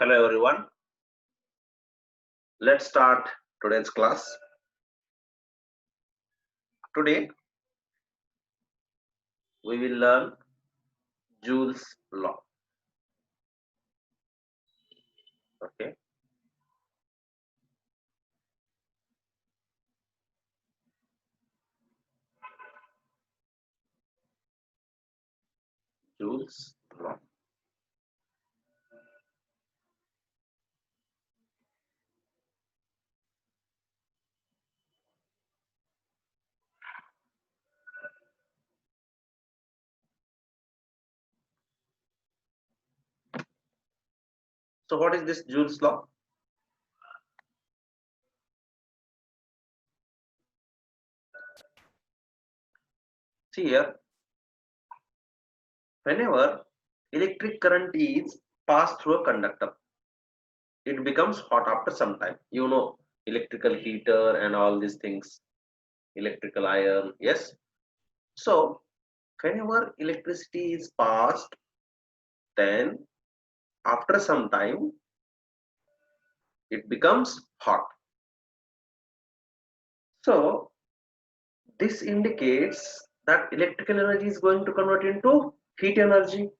Hello everyone. Let's start today's class. Today we will learn Joule's law. Okay. Joule's law. So what is this Joule's law? See here, whenever electric current is passed through a conductor, it becomes hot after some time. You know, electrical heater and all these things, electrical iron. Yes. So whenever electricity is passed, then after some time it becomes hot. So this indicates that electrical energy is going to convert into heat energy.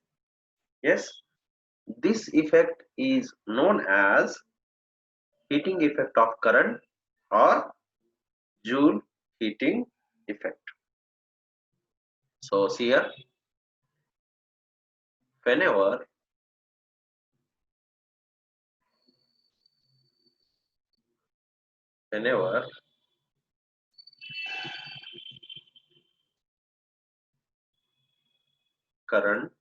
Yes, this effect is known as heating effect of current or Joule heating effect. So see here, whenever current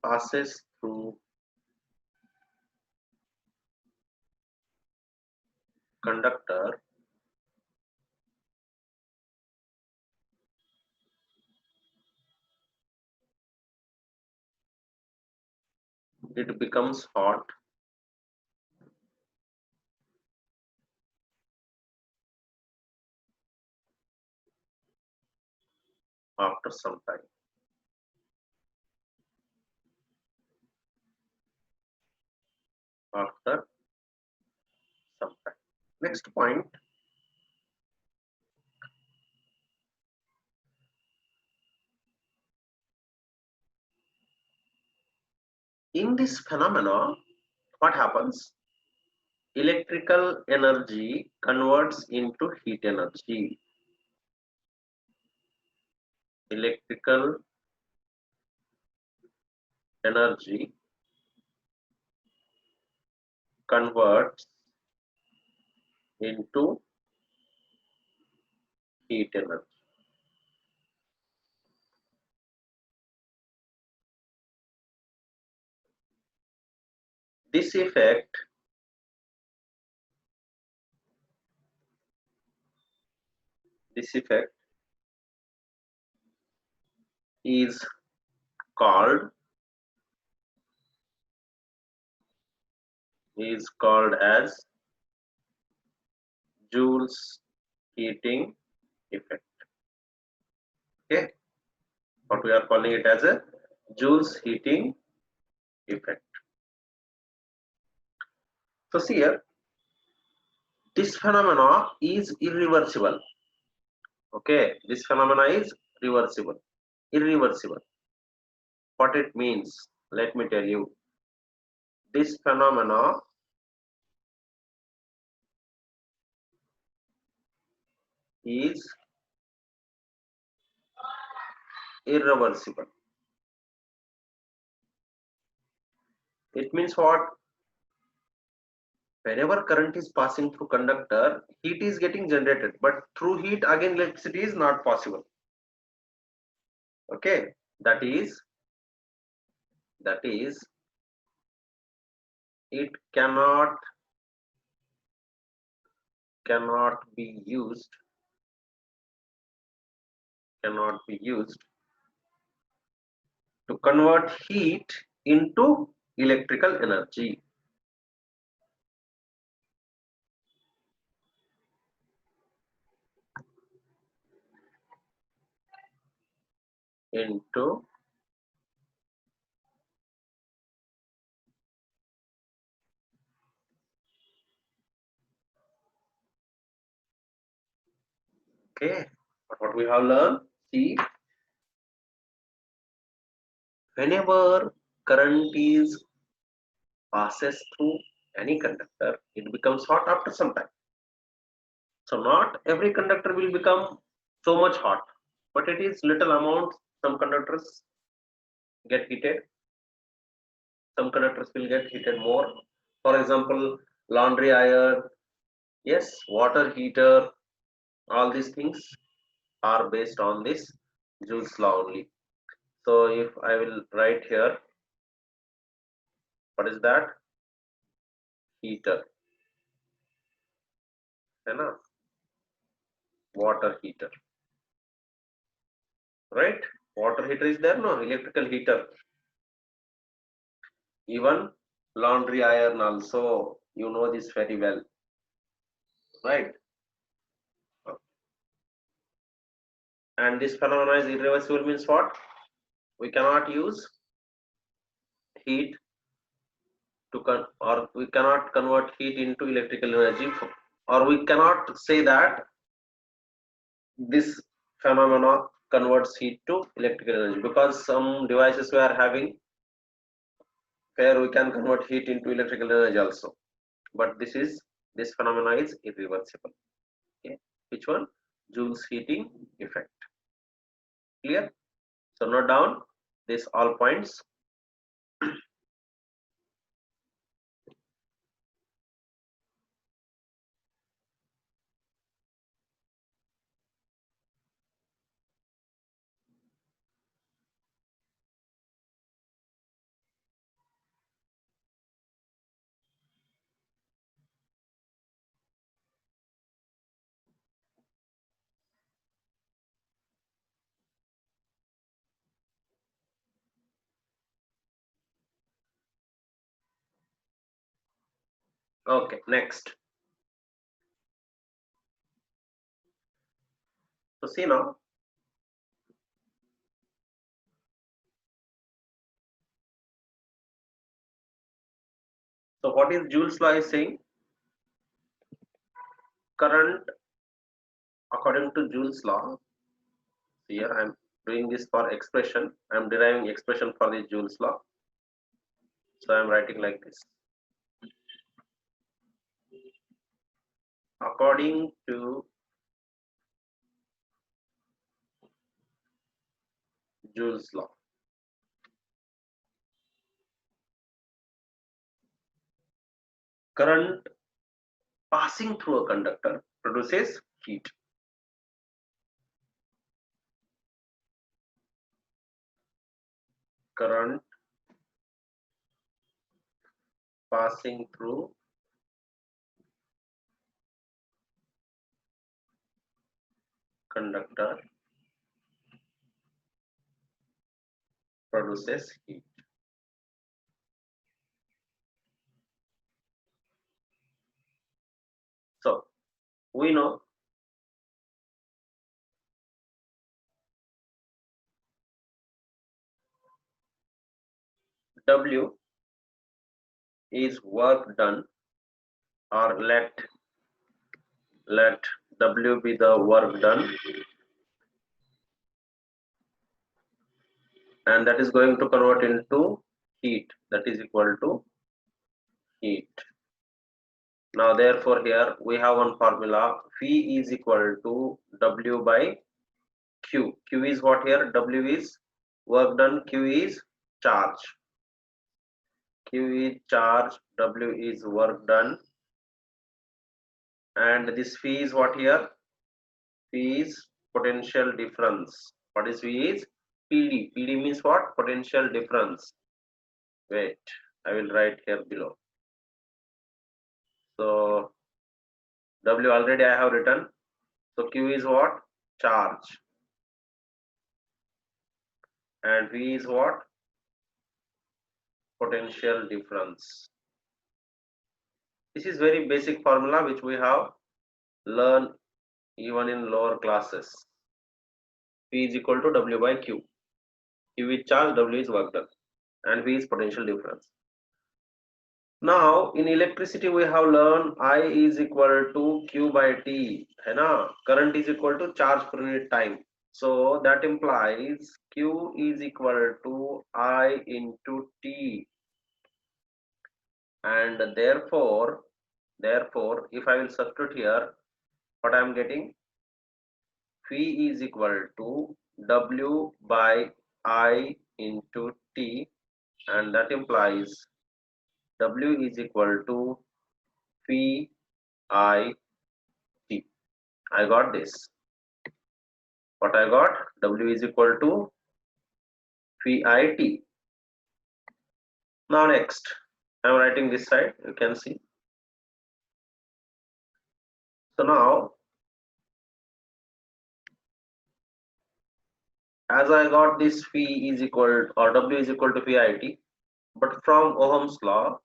passes through conductor, it becomes hot after some time. After some time. Next point, in this phenomena, what happens? Electrical energy converts into heat energy. Electrical energy converts into heat energy. This effect is called as Joule's heating effect. Okay, what we are calling it as a Joule's heating effect. So see here, this phenomena is irreversible. Okay, this phenomena is irreversible. What it means, let me tell you. This phenomena is irreversible. It means what? Whenever current is passing through conductor, heat is getting generated, but through heat again electricity is not possible. Okay, that is it cannot be used to convert heat into electrical energy. Into Okay, what we have learned, see, whenever current is passes through any conductor, it becomes hot after some time. So not every conductor will become so much hot, but it is little amount. Some conductors get heated, some conductors will get heated more. For example, laundry iron, yes, water heater, all these things are based on this Joule's law only. So if I will write here, what is that? Heater, है ना? Water heater, right? Water heater is there, no? Electrical heater. Even laundry iron also, you know this very well, right? And this phenomenon is irreversible means what? We cannot use heat to or we cannot convert heat into electrical energy, or we cannot say that this phenomena converts heat to electrical energy, because some devices we are having where we can convert heat into electrical energy also, but this phenomena is irreversible. Okay, which one? Joule's heating effect. Clear? So note down this all points. Okay, next. So see now, so what is Joule's law is saying? Current, according to Joule's law, here I am doing this for expression. I am deriving expression for the Joule's law. So I am writing like this. According to Joule's law, current passing through a conductor produces heat. Current passing through conductor produces heat. So we know W is work done, or let W be the work done, and that is going to convert into heat, that is equal to heat. Now therefore here we have one formula, V is equal to W by Q. Q is what here? W is work done, Q is charge. Q is charge, W is work done, and this V is what here? V is potential difference. What is V is? PD. PD means what? Potential difference. Wait, I will write here below. So W already I have written. So Q is what? Charge. And V is what? Potential difference. This is very basic formula which we have learned even in lower classes. P is equal to W by Q. Q is charge, W is work done, and V is potential difference. Now in electricity we have learned I is equal to Q by T, है ना? Current is equal to charge per unit time. So that implies Q is equal to I into T, and therefore if I will substitute here, what I am getting, V is equal to W by I into T, and that implies W is equal to V I T. I got this. What I got? W is equal to V I T. Now next, I am writing this side. You can see. So now, as I got this V is equal, or W is equal to V I T, but from Ohm's law,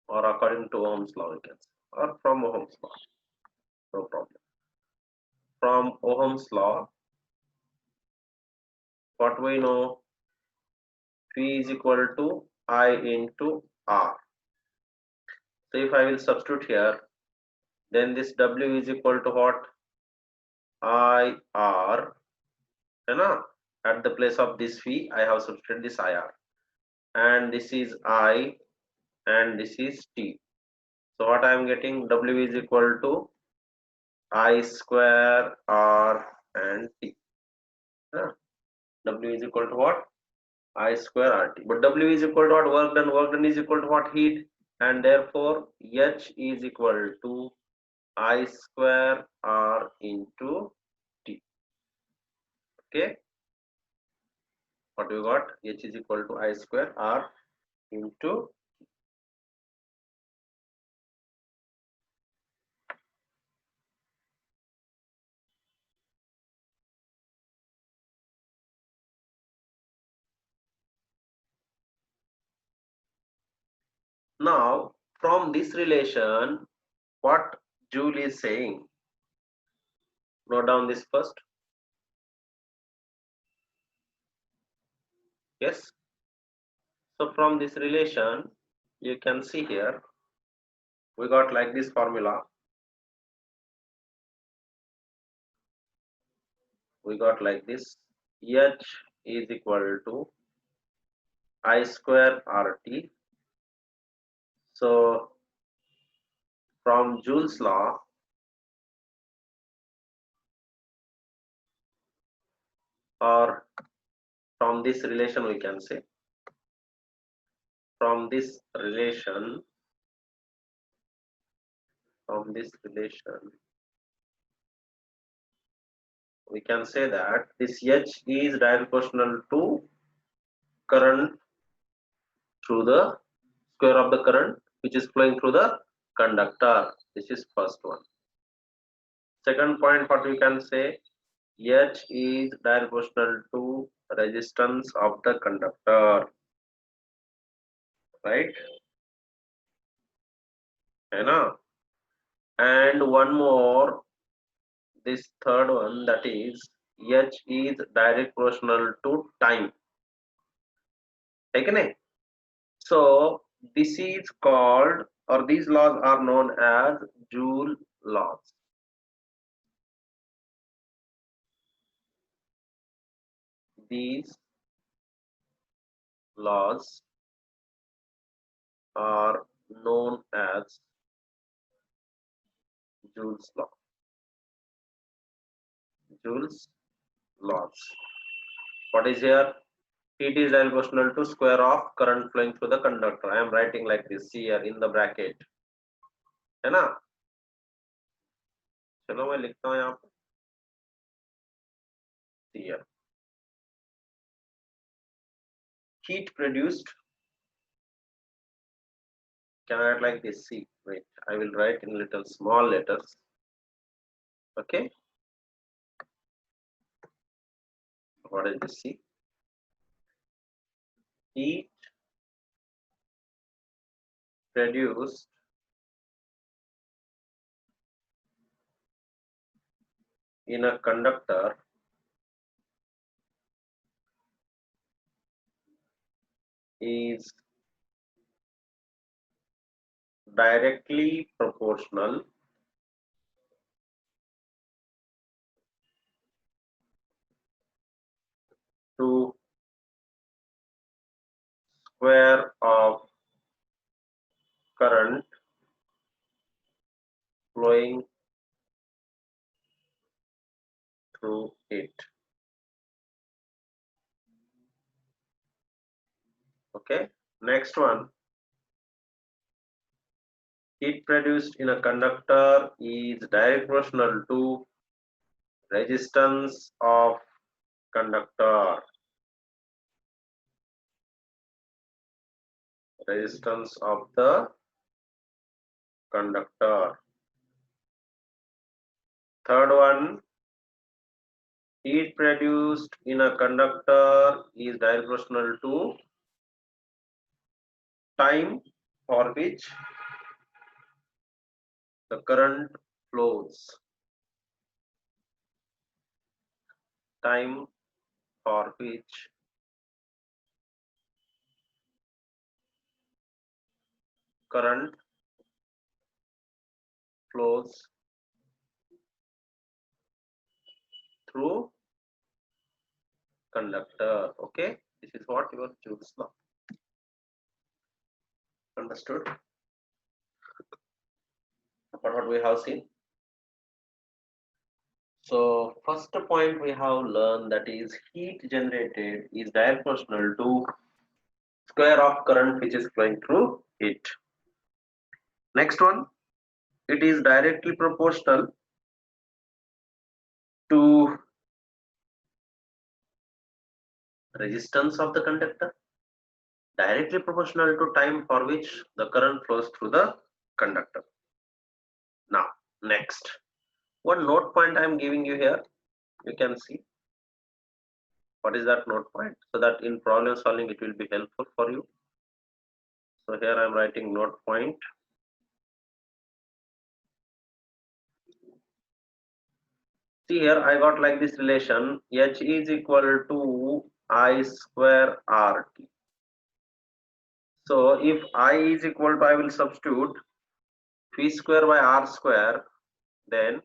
or according to Ohm's law, we can say, or from Ohm's law, no problem. From Ohm's law, what we know, V is equal to I into R. So if I will substitute here, then this W is equal to what? I R, है ना? At the place of this V, I have substituted this IR, and this is I, and this is T. So what I am getting, W is equal to I square R and T. Huh? W is equal to what? I square RT. But W is equal to what? Work done. Work done is equal to what? Heat. And therefore H is equal to I square R into T. Okay. What we got? H is equal to I square R into. Now from this relation, what Joule is saying, note down this first. Yes. So from this relation, you can see here, we got like this formula. We got like this. H is equal to I square RT. So from Joule's law, or from this relation, we can say, from this relation, we can say that this H is direct proportional to current through the square of the current which is flowing through the conductor. This is first one. Second point, what we can say, H is direct proportional to resistance of the conductor, right? And one more, this third one, that is H is direct proportional to time. Okay? So this is called, or these laws are known as Joule laws. These laws are known as Joule's law. Joule's laws. What is here? Heat is proportional to square of current flowing through the conductor. I am writing like this here in the bracket, है ना? चलो मैं लिखता हूँ यहाँ पे here. Heat produced. Can I write like this? See, wait, I will write in little small letters. Okay. What is this? See, heat produced in a conductor is directly proportional to square of current flowing through it. Okay, next one. Heat produced in a conductor is direct proportional to resistance of conductor. Resistance of the conductor. Third one, heat produced in a conductor is direct proportional to time for which the current flows. Time for which current flows through conductor. Okay, this is what your Joule's law. Understood? What we have seen. So first point we have learned, that is heat generated is direct proportional to square of current which is flowing through it. Next one, it is directly proportional to resistance of the conductor, directly proportional to time for which the current flows through the conductor. Now next, one note point I am giving you here, you can see what is that note point, so that in problem solving it will be helpful for you. So here I am writing note point. See here I got like this relation, H is equal to I square RT. So if I is equal to, I will substitute V square by R square, then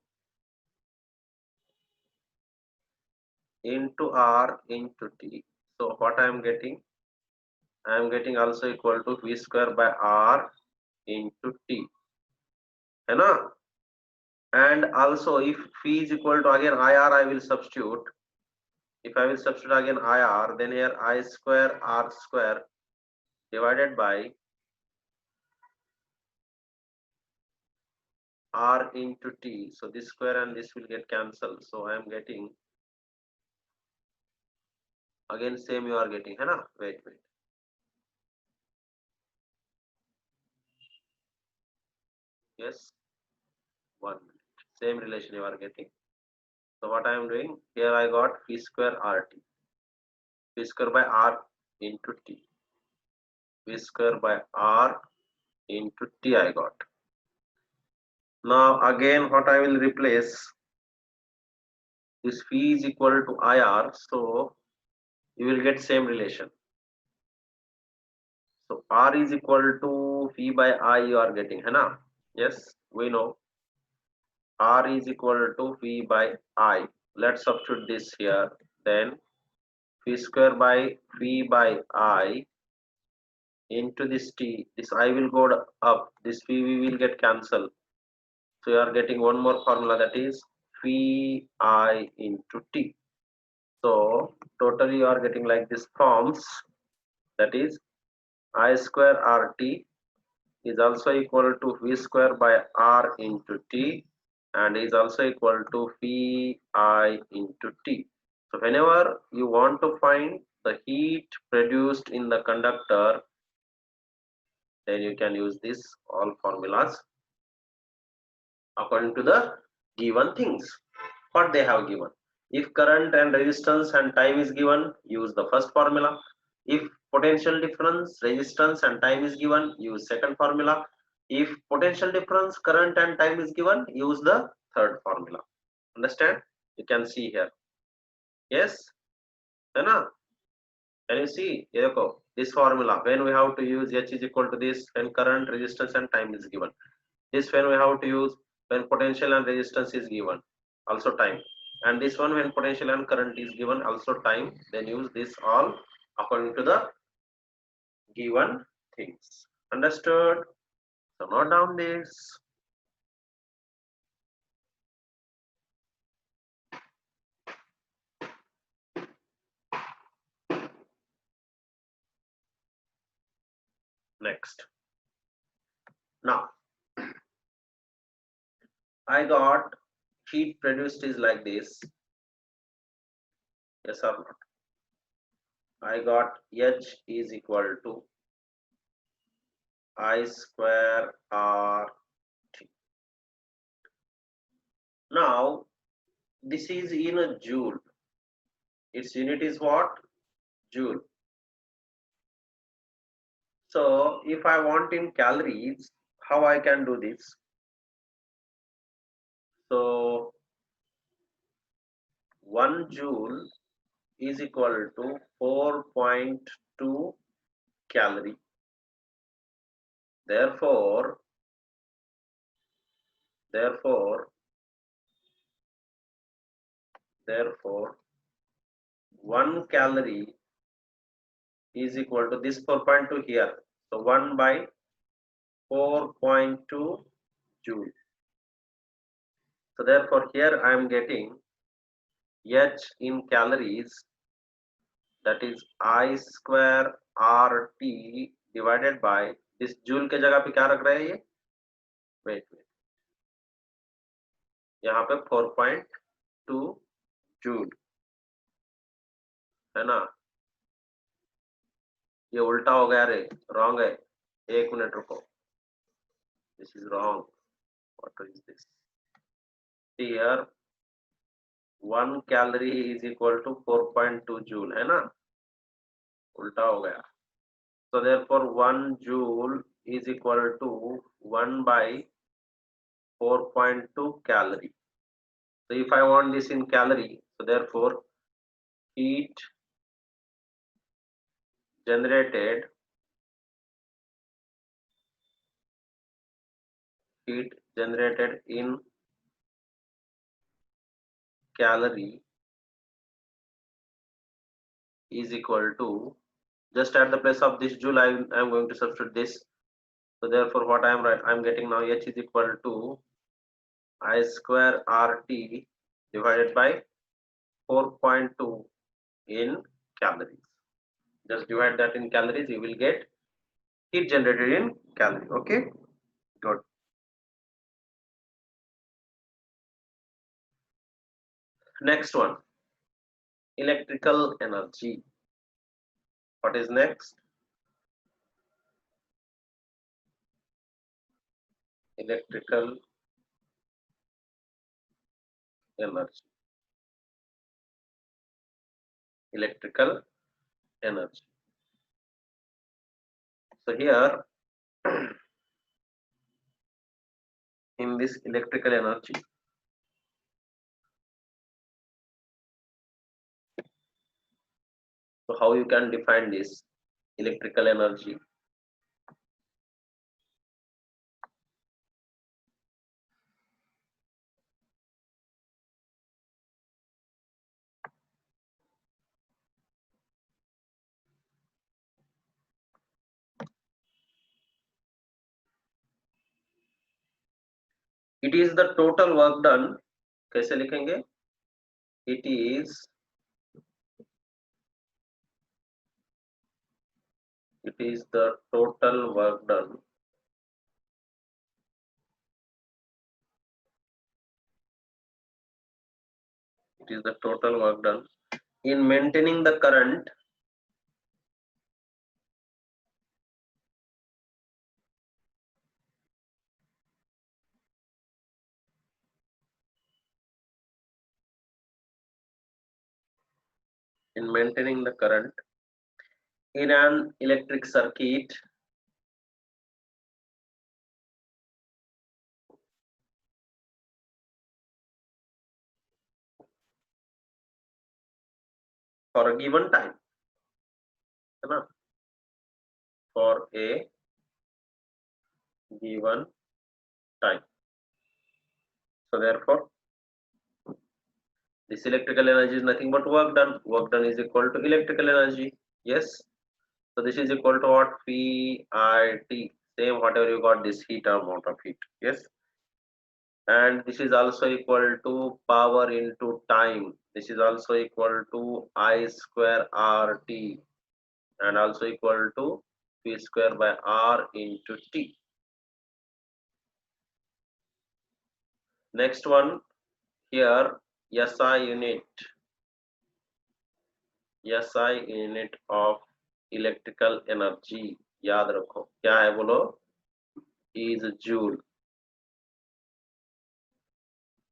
into R into T. So what I am getting? I am getting also equal to V square by R into T. And also if V is equal to, again IR I will substitute. If I will substitute again IR, then here I square R square divided by R into T. So this square and this will get cancelled. So I am getting, again same you are getting, wait. Yes, 1 minute. Same relation you are getting. So what I am doing here, I got V square RT. V square by R into T. V square by R into T I got. Now again what I will replace, this V is equal to IR, so you will get same relation. So R is equal to V by I you are getting, yes, we know R is equal to V by I. Let's substitute this here, then V square by V by I into this T, this I will go up, this V will get cancelled. So you are getting one more formula, that is V I into T. So totally you are getting like this forms, that is I square RT is also equal to V square by R into T, and is also equal to V I into T. So whenever you want to find the heat produced in the conductor, then you can use this all formulas according to the given things what they have given. If current and resistance and time is given, use the first formula. If potential difference, resistance and time is given, use second formula. If potential difference, current and time is given, use the third formula. Understand? You can see here. Yes, है ना? Can you see? ये देखो this formula when we have to use H is equal to this when current, resistance and time is given. This when we have to use when potential and resistance is given, also time. And this one when potential and current is given, also time. Then use this all according to the given things. Understood? So note down this. Next. Now, I got heat produced is like this. Yes or not? I got H is equal to I square R T. Now, this is in a joule. Its unit is what? Joule. So, if I want in calories, how I can do this? So, 1 joule is equal to 4.2 calorie. Therefore, 1 calorie is equal to this 4.2 here. So 1 by 4.2 joule. So therefore here I am getting H in calories, that is I square RT divided by this joule के जगह पे क्या रख रहे हैं ये? Wait. यहाँ पे 4.2 जूल है ना, ये उल्टा हो गया रे, रॉन्ग है, एक मिनट रुको, this is wrong, what is this, here 1 calorie is equal to 4.2 joule है ना, उल्टा हो गया. So therefore 1 joule is equal to 1 by 4.2 calorie. So if I want this in calorie, so therefore heat generated in calorie is equal to, just at the place of this joule I am going to substitute this. So therefore what I am getting now, H is equal to I square RT divided by 4.2 in calories. Just divide that in calories, you will get heat generated in calorie. Okay, good. Next one, electrical energy. What is next? Electrical energy. Electrical energy. So here in this electrical energy, so how you can define this electrical energy? It is the total work done. कैसे लिखेंगे? It is the total work done in maintaining the current in an electric circuit for a given time, है ना? for a given time. So therefore, this electrical energy is nothing but work done. Work done is equal to electrical energy. Yes. So this is equal to what? PIT. Same whatever you got, this heat or amount of heat. Yes. And this is also equal to power into time. This is also equal to I square RT and also equal to P square by R into T. Next one here, SI unit. SI unit of electrical energy याद रखो क्या है बोलो is joule.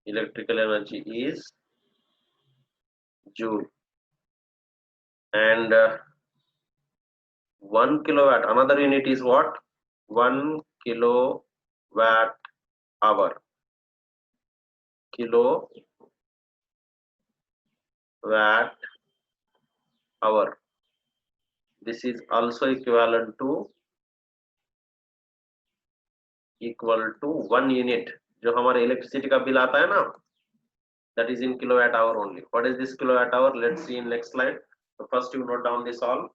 Electrical energy is joule. And 1 kilowatt, another unit is what? 1 kilowatt hour. Kilowatt hour. This is also equivalent to 1 unit. जो हमारे electricity का bill आता है ना, that is in kilowatt hour only. What is this kilowatt hour? Let's see in next slide. So first you note down this all.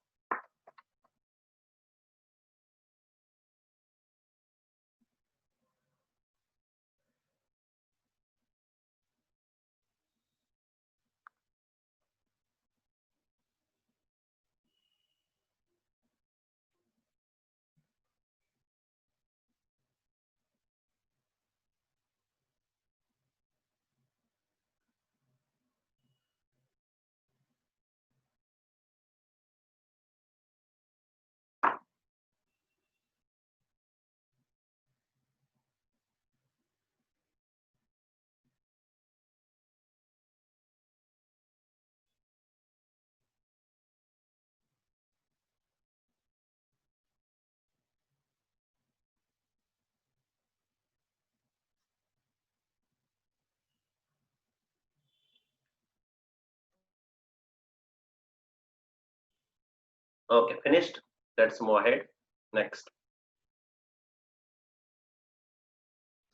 Okay, finished. Let's move ahead. Next.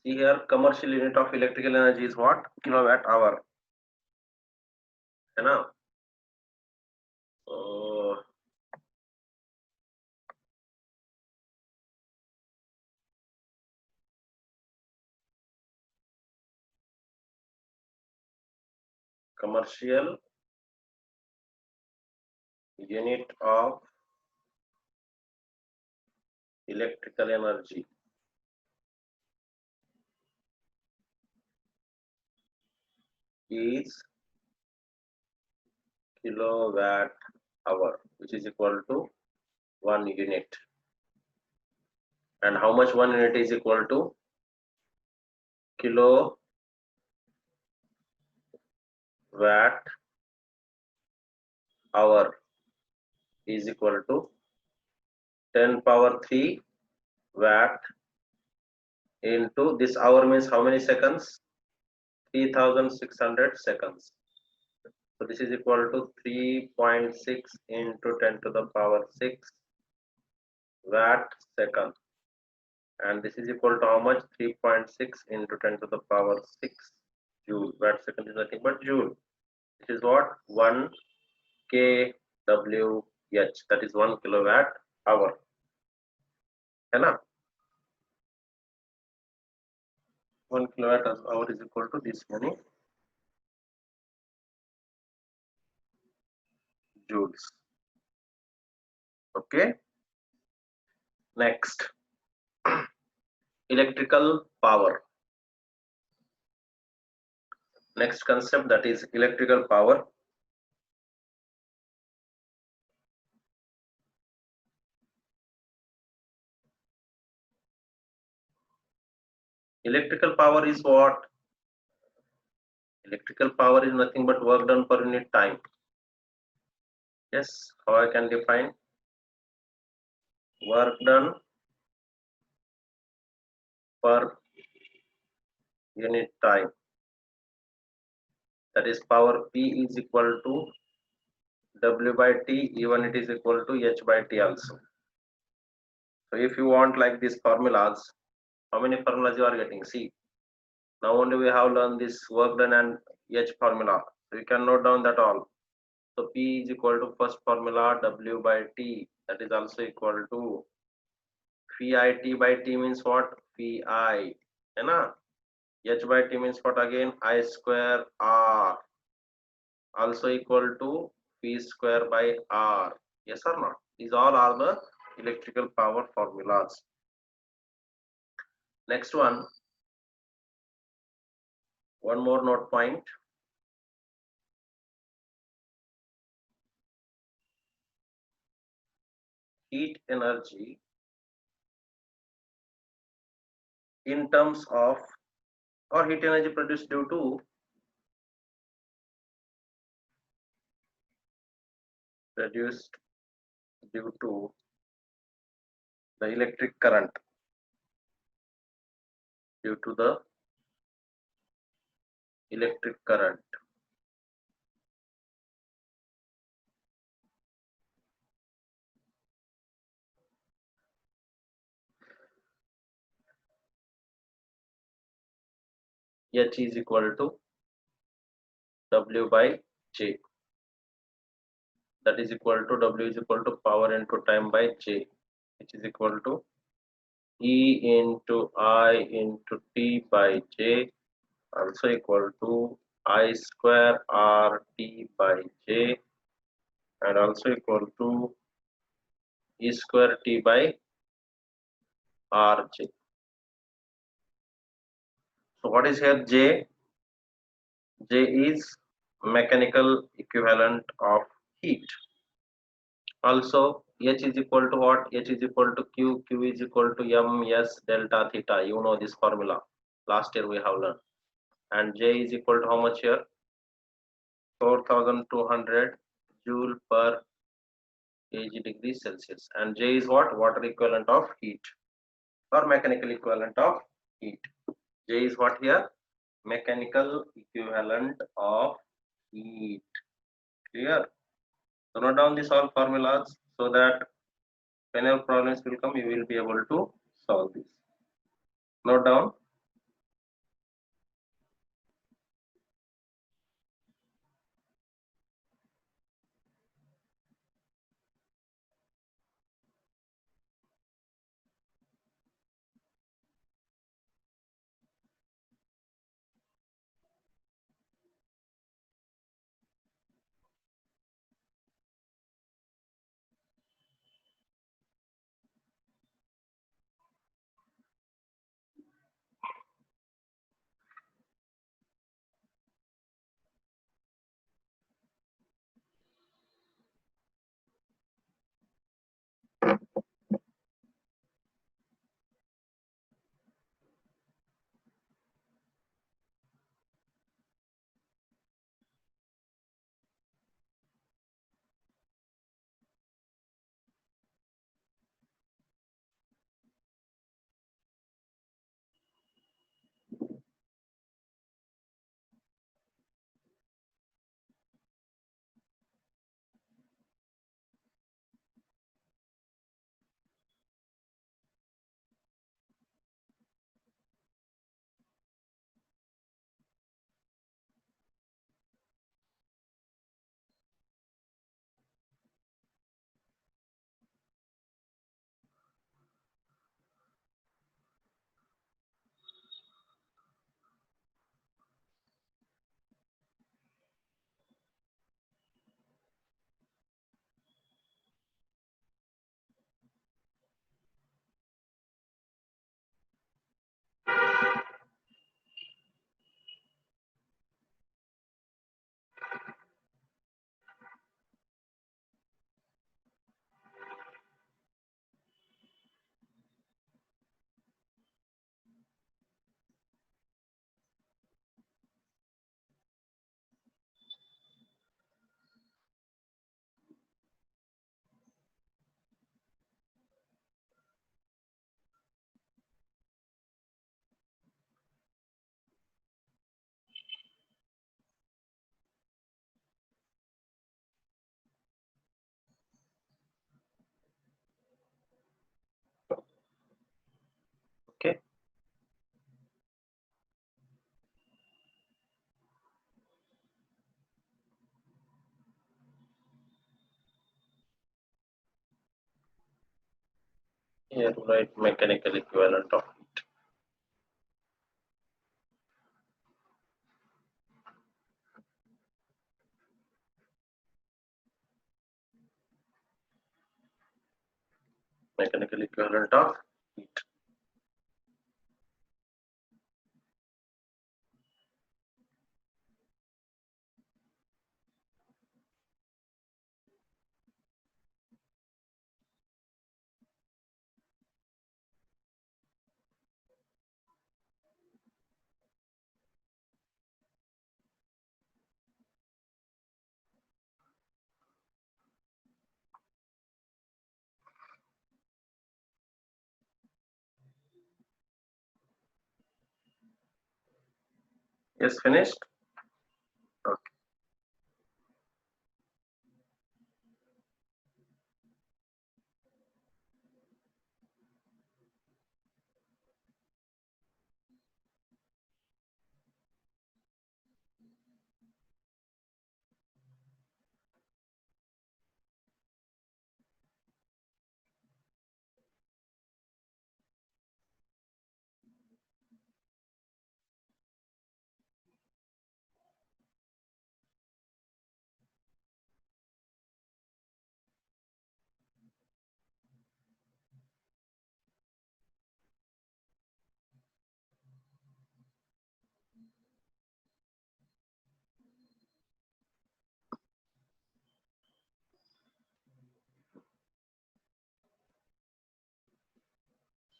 See here, commercial unit of electrical energy is what? Kilowatt hour. है ना? So, commercial unit of electrical energy is kilowatt hour, which is equal to 1 unit. And how much 1 unit is equal to? Kilowatt hour is equal to 10 power 3 watt into this hour means how many seconds? 3600 seconds. So this is equal to 3.6 into 10 to the power 6 watt second. And this is equal to how much? 3.6 into 10 to the power 6 joule. Watt second is nothing but joule. This is what? 1 kWh. That is 1 kilowatt hour. है ना? 1 kilowatt hour is equal to this many joules. Okay. Next, electrical power. Next concept, that is electrical power. Electrical power is what? Electrical power is nothing but work done per unit time. Yes, how I can define? Work done per unit time. That is power P is equal to W by T, even it is equal to H by T also. So if you want like these formulas, how many formulas you are getting? See, now only we have learned this work done and H formula. So you can note down that all. So P is equal to first formula W by T. That is also equal to phi T by T means what? Phi. है ना? H by T means what again? I square R. Also equal to P square by R. Yes or not? These all are the electrical power formulas. Next one more note point. Heat energy in terms of, or heat energy produced produced due to the electric current, due to the electric current. H is equal to W by J. That is equal to W is equal to power into time by J, which is equal to E into I into T by J, also equal to I square R T by J, and also equal to E square T by R J. So what is here J? J is mechanical equivalent of heat. Also H is equal to what? H is equal to Q, Q is equal to MS delta theta. You know this formula. Last year we have learned. And J is equal to how much here? 4200 joule per kg degree Celsius. And J is what? Water equivalent of heat or mechanical equivalent of heat. J is what here? Mechanical equivalent of heat. Clear? So note down these all formulas so that whenever problems will come, you will be able to solve this. Note down. Here write mechanical equivalent of heat. Mechanical equivalent of heat. Yes, finished. Okay.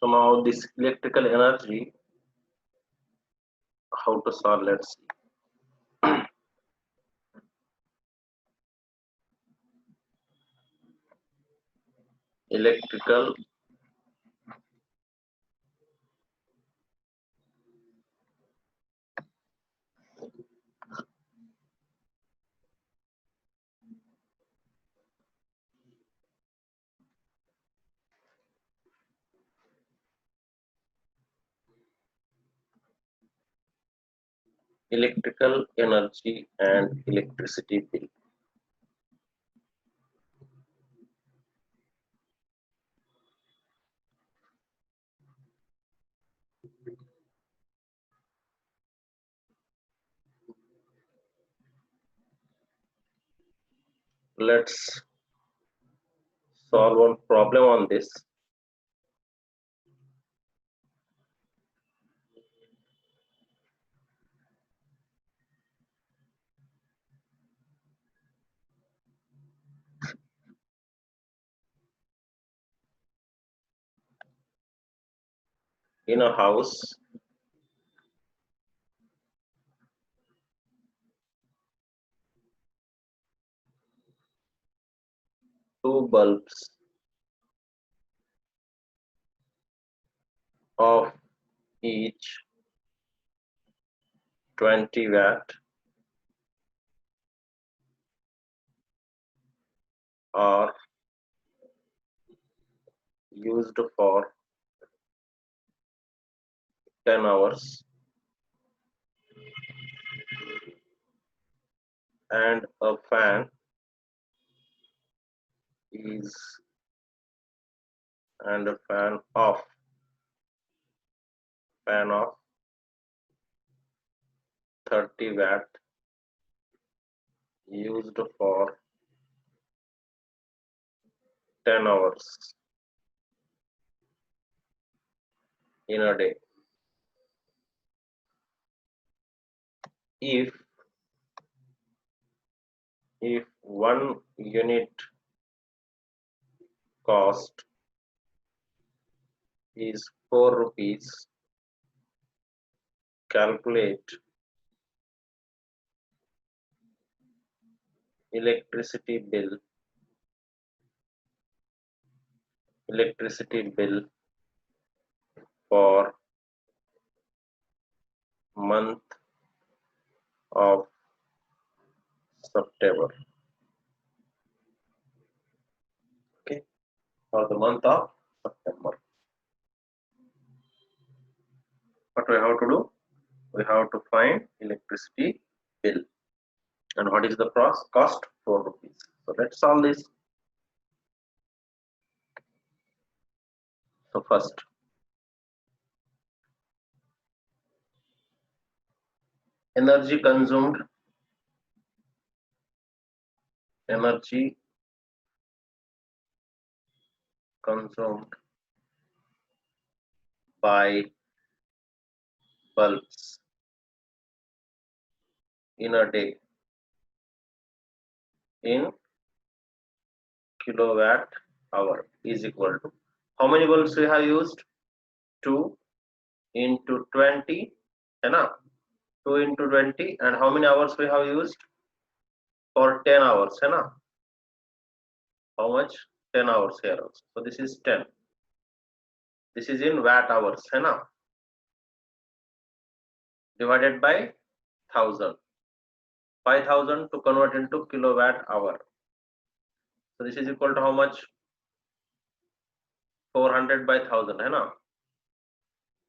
So now this electrical energy, how to solve? Let's see. Electrical electrical energy and electricity bill. Let's solve one problem on this. In a house, two bulbs of each 20 watt are used for 10 hours and a is fan of 30 watt used for 10 hours in a day. If one unit cost is 4 rupees, calculate electricity bill for month of September. Okay, for the month of September. What we have to do? We have to find electricity bill. And what is the cost? 4 rupees. So let's solve this. So first, energy consumed, energy consumed by bulbs in a day in kilowatt hour is equal to, how many bulbs we have used? 2 into 20, है ना? 2 into 20, and how many hours we have used? For 10 hours, है ना? How much? 10 hours here also. So this is 10. This is in watt hours, है ना? Divided by 1000. 5000 to convert into kilowatt hour. So this is equal to how much? 400 by 1000, है ना?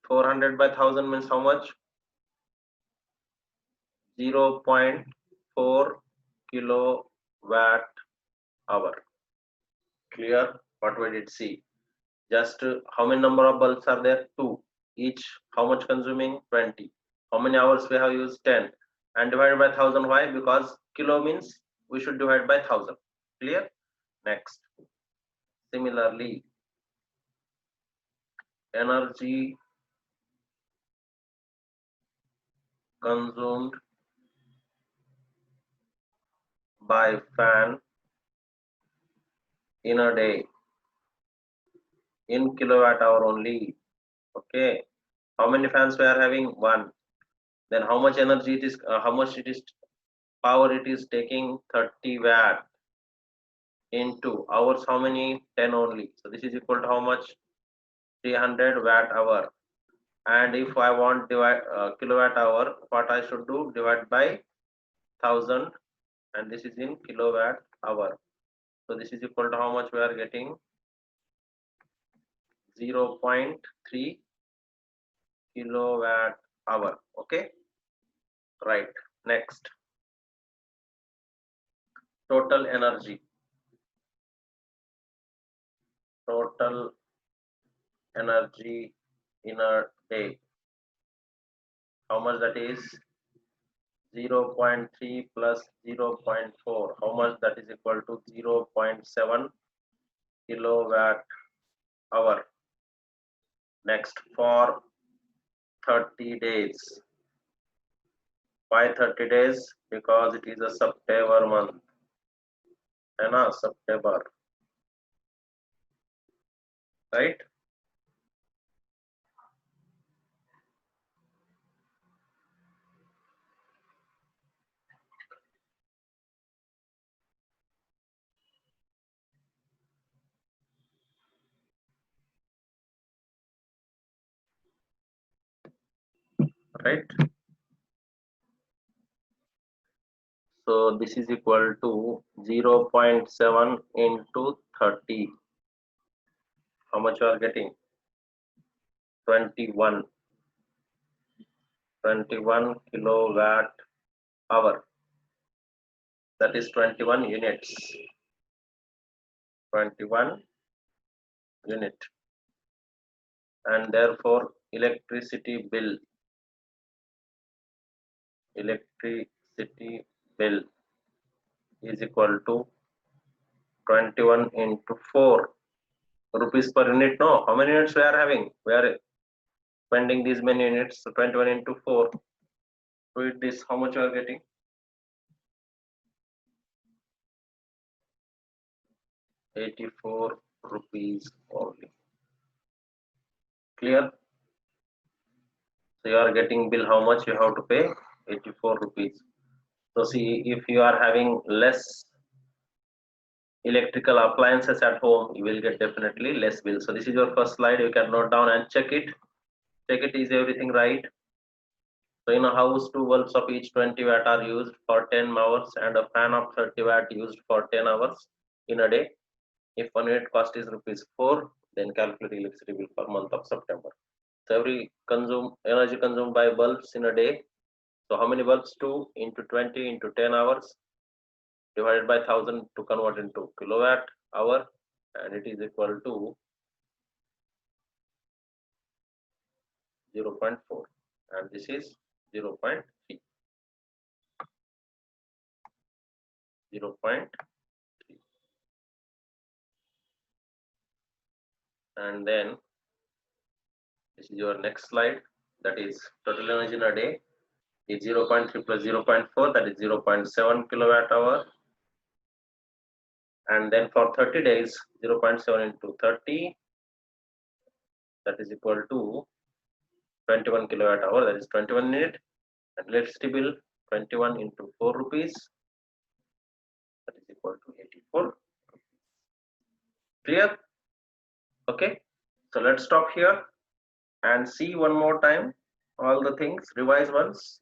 400 by 1000 means how much? 0.4 kilowatt hour. Clear? What we did see? Just how many number of bulbs are there? 2. Each how much consuming? 20. How many hours we have used? 10. And divided by 1000. Why? Because kilo means we should divide by 1000. Clear? Next. Similarly, energy consumed by fan in a day in kilowatt hour only. Okay. How many fans we are having? 1. Then how much energy it is? How much it is? Power it is taking? 30 watt into hours. How many? 10 only. So this is equal to how much? 300 watt hour. And if I want divide kilowatt hour, what I should do? Divide by 1000, and this is in kilowatt hour. So this is equal to how much we are getting? 0.3 kilowatt hour. Okay, right. Next, total energy. Total energy in a day. How much that is? 0.3 plus 0.4. How much that is equal to? 0.7 kilowatt hour. Next, for 30 days. Why 30 days? Because it is a September month. है ना? September. Right? Right? So this is equal to 0.7 into 30. How much you are getting? 21. 21 kilowatt hour. That is 21 units. 21 unit. And therefore electricity bill is equal to 21 into 4 rupees per unit. No, how many units we are having? We are spending these many units. So 21 into 4. Read this. How much you are getting? 84 rupees only. Clear? So you are getting bill. How much you have to pay? 84 rupees. So see, if you are having less electrical appliances at home, you will get definitely less bill. So this is your first slide. You can note down and check it. Check it, is everything right? So in a house, 2 bulbs of each 20 watt are used for 10 hours and a fan of 30 watt used for 10 hours in a day. If 1 unit cost is rupees 4, then calculate electricity bill for month of September. So every energy consumed by bulbs in a day. So how many bulbs? 2 into 20 into 10 hours divided by 1000 to convert into kilowatt hour, and it is equal to 0.4, and this is 0.3, 0.3, and then this is your next slide, that is total energy in a day is 0.3 plus 0.4, that is 0.7 kilowatt hour, and then for 30 days 0.7 into 30, that is equal to 21 kilowatt hour, that is 21 minute, and electricity bill 21 into 4 rupees, that is equal to 84. Clear? Okay, so let's stop here and see one more time all the things, revise once.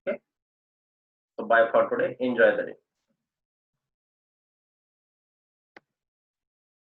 Okay, so bye for today, enjoy the day.